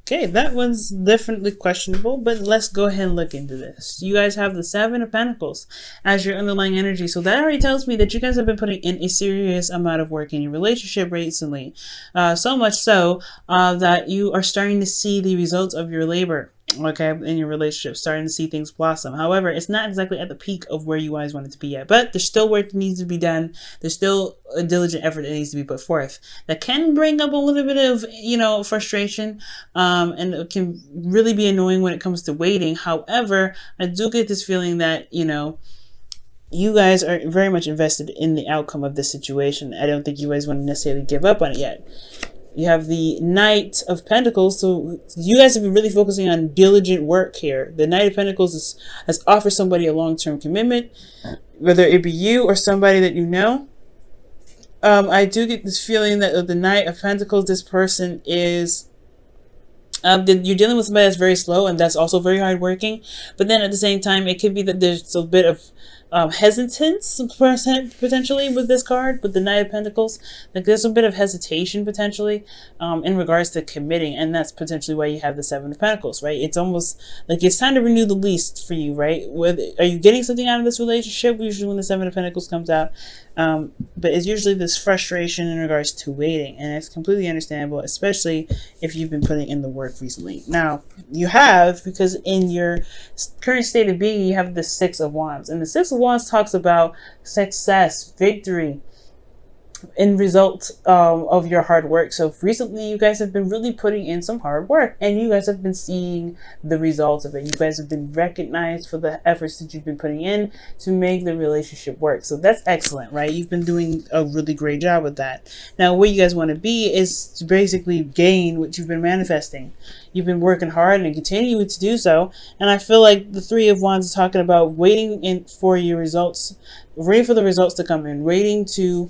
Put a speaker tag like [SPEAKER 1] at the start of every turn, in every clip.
[SPEAKER 1] Okay, that one's definitely questionable, but let's go ahead and look into this. You guys have the Seven of Pentacles as your underlying energy, so that already tells me that you guys have been putting in a serious amount of work in your relationship recently. So much so that you are starting to see the results of your labor. Okay, in your relationship, starting to see things blossom. However, it's not exactly at the peak of where you guys want it to be at, but there's still work that needs to be done. There's still a diligent effort that needs to be put forth. That can bring up a little bit of, frustration, and it can really be annoying when it comes to waiting. However, I do get this feeling that, you guys are very much invested in the outcome of this situation. I don't think you guys want to necessarily give up on it yet. You have the Knight of Pentacles, so you guys have been really focusing on diligent work here. The Knight of Pentacles has offered somebody a long-term commitment, whether it be you or somebody that you know. I do get this feeling that the Knight of Pentacles, this person is you're dealing with somebody that's very slow and that's also very hardworking. But then at the same time, it could be that there's a bit of hesitance potentially with this card, with the Knight of Pentacles. Like there's a bit of hesitation potentially in regards to committing, and that's potentially why you have the Seven of Pentacles, right? It's almost like it's time to renew the lease for you, right? Are you getting something out of this relationship? Usually when the Seven of Pentacles comes out, but it's usually this frustration in regards to waiting, and it's completely understandable, especially if you've been putting in the work recently. Now you have, because in your current state of being, you have the Six of Wands, and the Six of Wands talks about success, victory, in result of your hard work. So recently you guys have been really putting in some hard work, and you guys have been seeing the results of it. You guys have been recognized for the efforts that you've been putting in to make the relationship work. So that's excellent, right? You've been doing a really great job with that. Now where you guys want to be is to basically gain what you've been manifesting. You've been working hard and continue to do so, and I feel like the Three of Wands is talking about waiting for your results, waiting for the results to come in, waiting to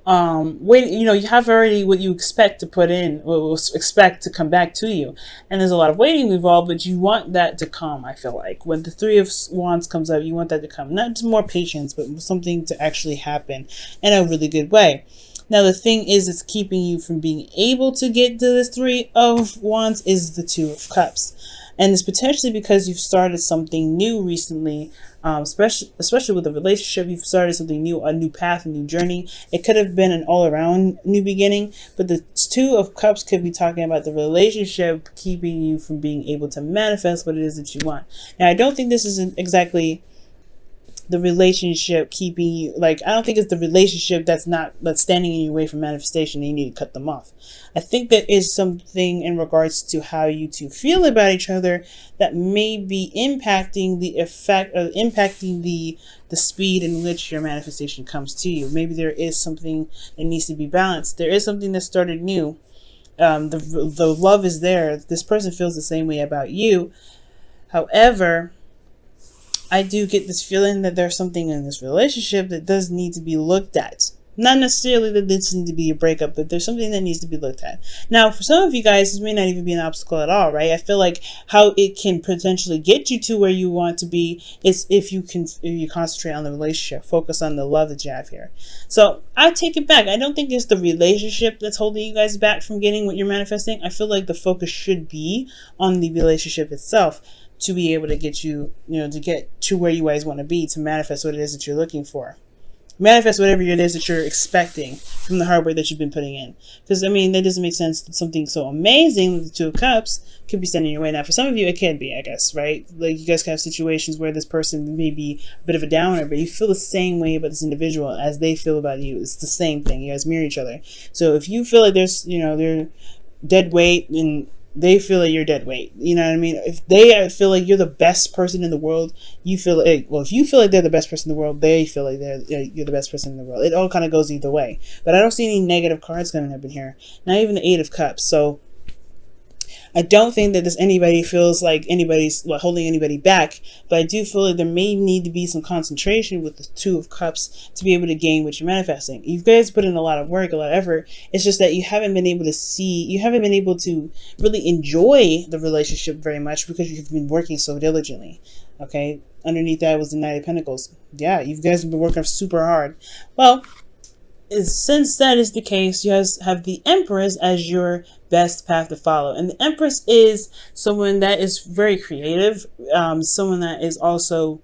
[SPEAKER 1] you have already what you expect to put in, what expect to come back to you, and there's a lot of waiting involved, but you want that to come. I feel like when the Three of Wands comes out, you want that to come, not just more patience, but something to actually happen in a really good way. Now the thing is, it's keeping you from being able to get to this Three of Wands is the Two of Cups. And it's potentially because you've started something new recently, especially with a relationship. You've started something new, a new path, a new journey. It could have been an all-around new beginning, but the Two of Cups could be talking about the relationship keeping you from being able to manifest what it is that you want. Now, I don't think this is exactly the relationship keeping you, I don't think it's the relationship that's standing in your way from manifestation and you need to cut them off. I think there is something in regards to how you two feel about each other that may be impacting the effect, or impacting the speed in which your manifestation comes to you. Maybe there is something that needs to be balanced. There is something that started new. The love is there. This person feels the same way about you. However, I do get this feeling that there's something in this relationship that does need to be looked at. Not necessarily that this needs to be a breakup, but there's something that needs to be looked at. Now, for some of you guys, this may not even be an obstacle at all, right? I feel like how it can potentially get you to where you want to be is if you concentrate on the relationship, focus on the love that you have here. So I take it back. I don't think it's the relationship that's holding you guys back from getting what you're manifesting. I feel like the focus should be on the relationship itself, to be able to get you, to get to where you guys want to be, to manifest what it is that you're looking for. Manifest whatever it is that you're expecting from the hard work that you've been putting in. Because, that doesn't make sense that something so amazing with the Two of Cups could be standing in your way. Now, for some of you, it can be, I guess, right? Like, you guys can have situations where this person may be a bit of a downer, but you feel the same way about this individual as they feel about you. It's the same thing. You guys mirror each other. So if you feel like there's, they're dead weight and they feel like you're dead weight. You know what I mean? If they feel like you're the best person in the world, you feel like, well, if you feel like they're the best person in the world, they feel like you're the best person in the world. It all kind of goes either way. But I don't see any negative cards coming up in here. Not even the Eight of Cups. So I don't think that anybody feels like anybody's holding anybody back, but I do feel like there may need to be some concentration with the Two of Cups to be able to gain what you're manifesting. You guys put in a lot of work, a lot of effort. It's just that you haven't been able to really enjoy the relationship very much because you've been working so diligently. Okay, underneath that was the Knight of Pentacles. Yeah, you guys have been working super hard. Well, since that is the case, you guys have the Empress as your best path to follow. And the Empress is someone that is very creative, someone that is also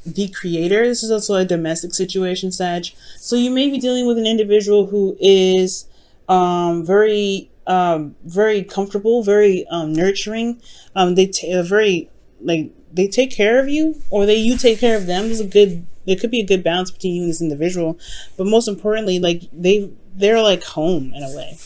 [SPEAKER 1] the creator. This is also a domestic situation, Sag. So you may be dealing with an individual who is very comfortable, very nurturing. They take care of you, or you take care of them. There could be a good balance between you and this individual, but most importantly, like they're like home in a way.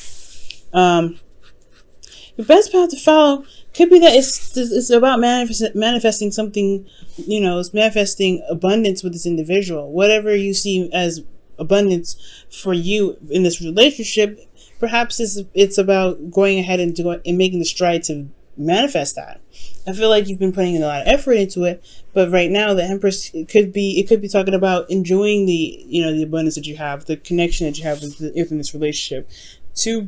[SPEAKER 1] The best path to follow could be that it's about manifesting something, it's manifesting abundance with this individual. Whatever you see as abundance for you in this relationship, perhaps it's about going ahead and making the stride to manifest that. I feel like you've been putting a lot of effort into it, but right now the Empress, it could be talking about enjoying the abundance that you have, the connection that you have within this relationship, to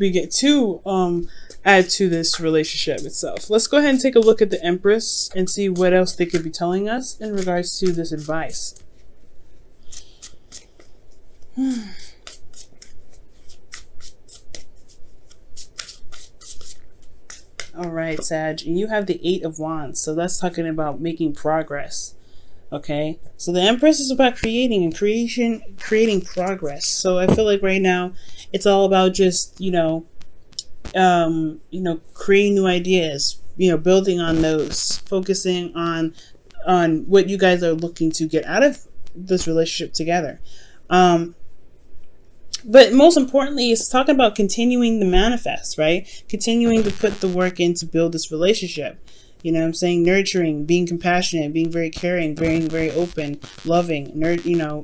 [SPEAKER 1] add to this relationship itself. Let's go ahead and take a look at the Empress and see what else they could be telling us in regards to this advice. All right, Sag, and you have the 8 of Wands, so that's talking about making progress. Okay, so the Empress is about creating progress. So I feel like right now it's all about just creating new ideas, building on those, focusing on what you guys are looking to get out of this relationship together. But most importantly, it's talking about continuing to manifest, right? Continuing to put the work in to build this relationship. You know what I'm saying? Nurturing, being compassionate, being very caring, being very open, loving,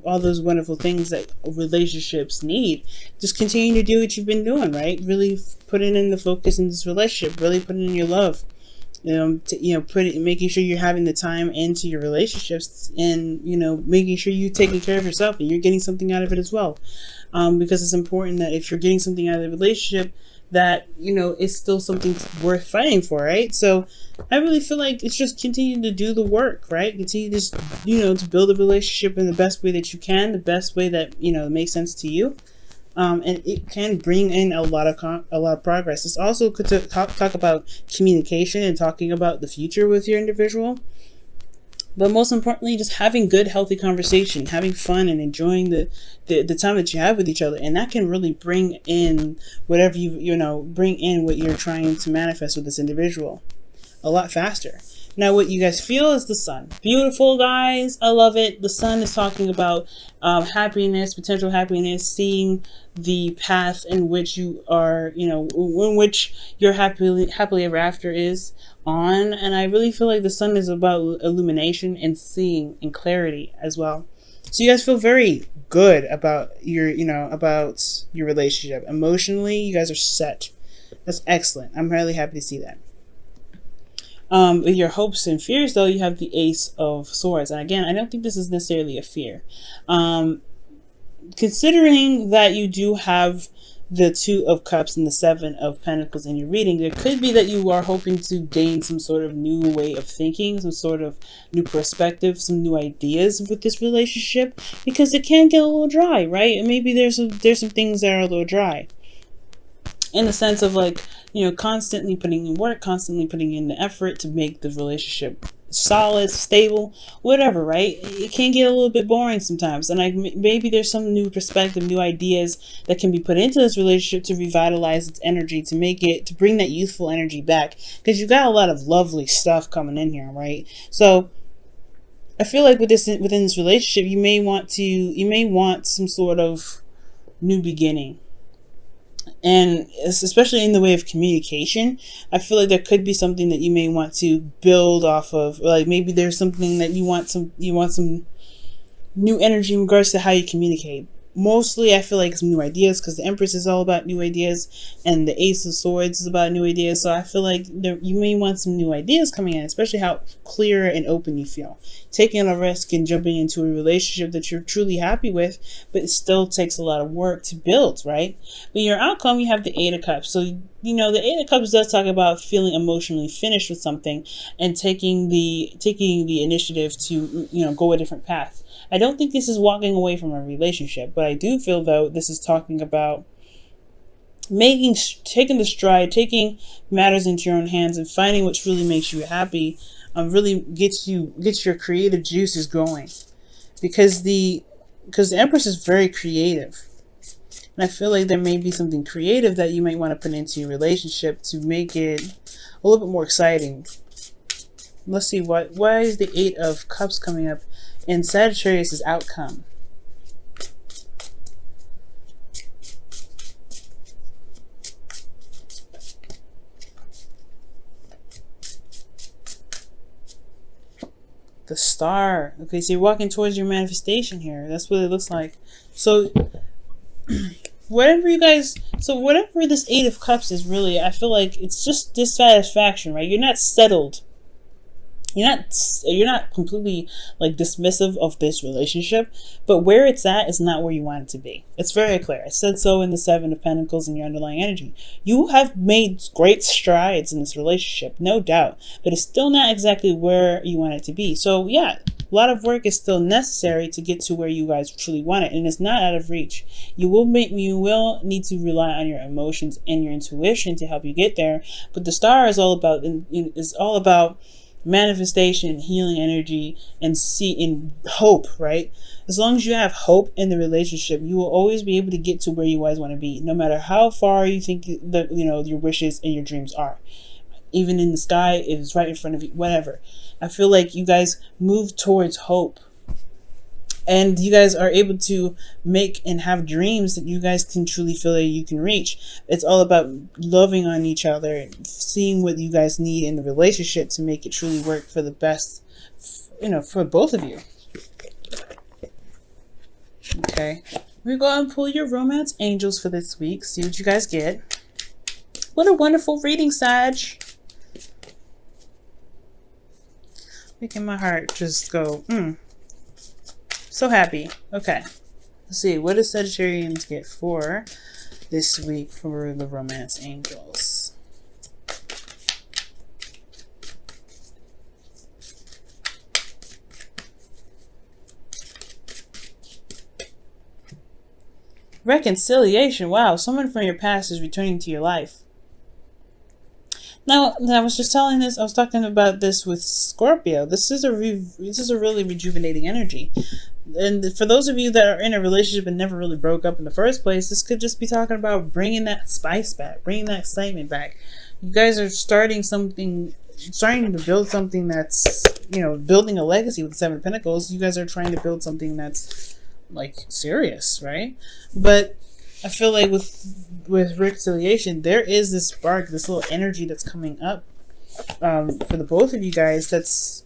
[SPEAKER 1] all those wonderful things that relationships need. Just continue to do what you've been doing, right? Really putting in the focus in this relationship, really putting in your love. Making sure you're having the time into your relationships, and making sure you're taking care of yourself and you're getting something out of it as well, because it's important that if you're getting something out of the relationship, that it's still something worth fighting for, right? So I really feel like it's just continue to do the work, right? Continue to to build a relationship in the best way that you can, the best way that makes sense to you. And it can bring in a lot of progress. It's also good to talk about communication and talking about the future with your individual. But most importantly, just having good, healthy conversation, having fun, and enjoying the time that you have with each other. And that can really bring in whatever bring in what you're trying to manifest with this individual a lot faster. Now, what you guys feel is the Sun. Beautiful, guys. I love it. The Sun is talking about happiness, potential happiness, seeing the path in which you are, in which your happily ever after is on. And I really feel like the Sun is about illumination and seeing and clarity as well. So you guys feel very good about your relationship. Emotionally, you guys are set. That's excellent. I'm really happy to see that. With your hopes and fears, though, you have the Ace of Swords. And again, I don't think this is necessarily a fear. Considering that you do have the 2 of Cups and the 7 of Pentacles in your reading, there could be that you are hoping to gain some sort of new way of thinking, some sort of new perspective, some new ideas with this relationship, because it can get a little dry, right? And maybe there's some things that are a little dry, in the sense of constantly putting in work, constantly putting in the effort to make the relationship solid, stable, whatever, right? It can get a little bit boring sometimes. And maybe there's some new perspective, new ideas that can be put into this relationship to revitalize its energy, to bring that youthful energy back. Because you've got a lot of lovely stuff coming in here, right? So I feel like within this relationship, you may want some sort of new beginning. And especially in the way of communication, I feel like there could be something that you may want to build off of. Like maybe there's something that you want some new energy in regards to how you communicate. Mostly, I feel like it's new ideas, because the Empress is all about new ideas, and the Ace of Swords is about new ideas. So I feel like you may want some new ideas coming in, especially how clear and open you feel. Taking a risk and jumping into a relationship that you're truly happy with, but it still takes a lot of work to build, right? But your outcome, you have the 8 of Cups. So, the 8 of Cups does talk about feeling emotionally finished with something and taking the initiative to, go a different path. I don't think this is walking away from a relationship, but I do feel though this is talking about taking the stride, taking matters into your own hands, and finding what really makes you happy. Really gets your creative juices going, because the Empress is very creative, and I feel like there may be something creative that you might want to put into your relationship to make it a little bit more exciting. Let's see, why is the Eight of Cups coming up in Sagittarius' outcome? The Star. Okay, so you're walking towards your manifestation here. That's what it looks like. So whatever this Eight of Cups is, really, I feel like it's just dissatisfaction, right? You're not settled. You're not completely like dismissive of this relationship, but where it's at is not where you want it to be. It's very clear. I said so in the Seven of Pentacles in your underlying energy. You have made great strides in this relationship, no doubt, but it's still not exactly where you want it to be. So yeah, a lot of work is still necessary to get to where you guys truly want it, and it's not out of reach. You will need to rely on your emotions and your intuition to help you get there. But the Star is all about manifestation, healing energy, and hope, right? As long as you have hope in the relationship, you will always be able to get to where you guys want to be, no matter how far you think that your wishes and your dreams are. Even in the sky, it is right in front of you, whatever. I feel like you guys move towards hope, and you guys are able to make and have dreams that you guys can truly feel that you can reach. It's all about loving on each other and seeing what you guys need in the relationship to make it truly work for the best, for both of you. Okay. We go and pull your romance angels for this week. See what you guys get. What a wonderful reading, Sag. Making my heart just go, So happy. Okay. Let's see. What does Sagittarians get for this week for the romance angels? Reconciliation. Wow. Someone from your past is returning to your life. Now, I was just I was talking about this with Scorpio. This is a really rejuvenating energy. And for those of you that are in a relationship and never really broke up in the first place, this could just be talking about bringing that spice back, bringing that excitement back. You guys are starting to build something that's, building a legacy with the Seven of Pentacles. You guys are trying to build something that's like serious, right? But I feel like with reconciliation, there is this spark, this little energy that's coming up for the both of you guys. That's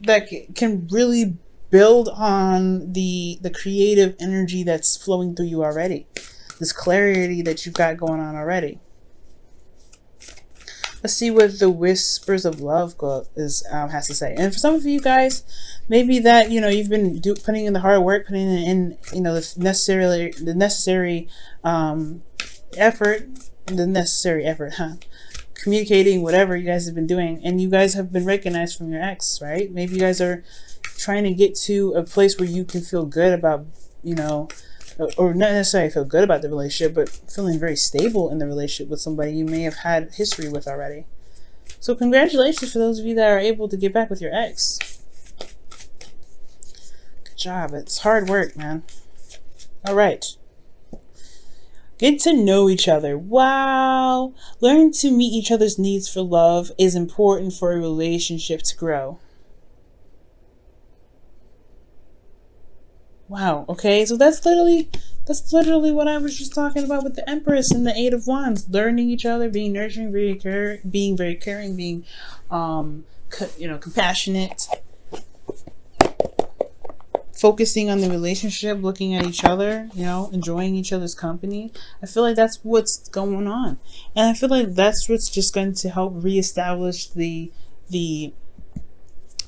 [SPEAKER 1] that can really build on the creative energy that's flowing through you already. This clarity that you've got going on already. Let's see what the Whispers of Love has to say. And for some of you guys, maybe that you've been putting in the hard work, putting in the necessary effort, communicating whatever you guys have been doing, and you guys have been recognized from your ex, right? Maybe you guys are trying to get to a place where you can feel good about, or not necessarily feel good about the relationship, but feeling very stable in the relationship with somebody you may have had history with already. So congratulations for those of you that are able to get back with your ex. Good job. It's hard work, man. All right. Get to know each other. Wow. Learning to meet each other's needs for love is important for a relationship to grow. Wow. Okay. So that's literally what I was just talking about with the Empress and the Eight of Wands. Learning each other, being nurturing, being very caring, being, compassionate. Focusing on the relationship, looking at each other, enjoying each other's company. I feel like that's what's going on. And I feel like that's what's just going to help reestablish the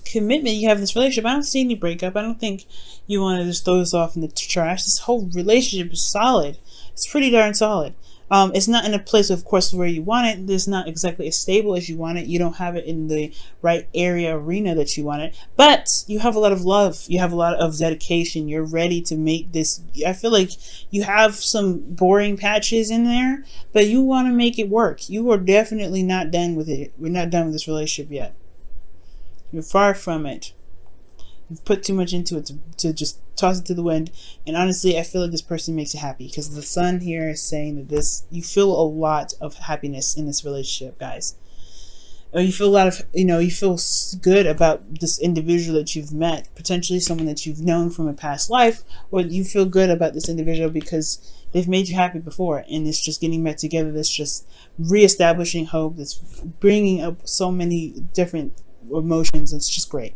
[SPEAKER 1] commitment you have in this relationship. I don't see any breakup. I don't think you want to just throw this off in the trash. This whole relationship is solid. It's pretty darn solid. It's not in a place, of course, where you want it. It's not exactly as stable as you want it. You don't have it in the right area, arena that you want it. But you have a lot of love. You have a lot of dedication. You're ready to make this. I feel like you have some boring patches in there, but you want to make it work. You are definitely not done with it. We're not done with this relationship yet. You're far from it. You've put too much into it to just toss it to the wind. And honestly, I feel like this person makes you happy, because the sun here is saying that you feel a lot of happiness in this relationship, guys. Or you feel a lot of, you feel good about this individual that you've met, potentially someone that you've known from a past life, or you feel good about this individual because they've made you happy before, and it's just getting back together. That's just reestablishing hope. That's bringing up so many different emotions. It's just great.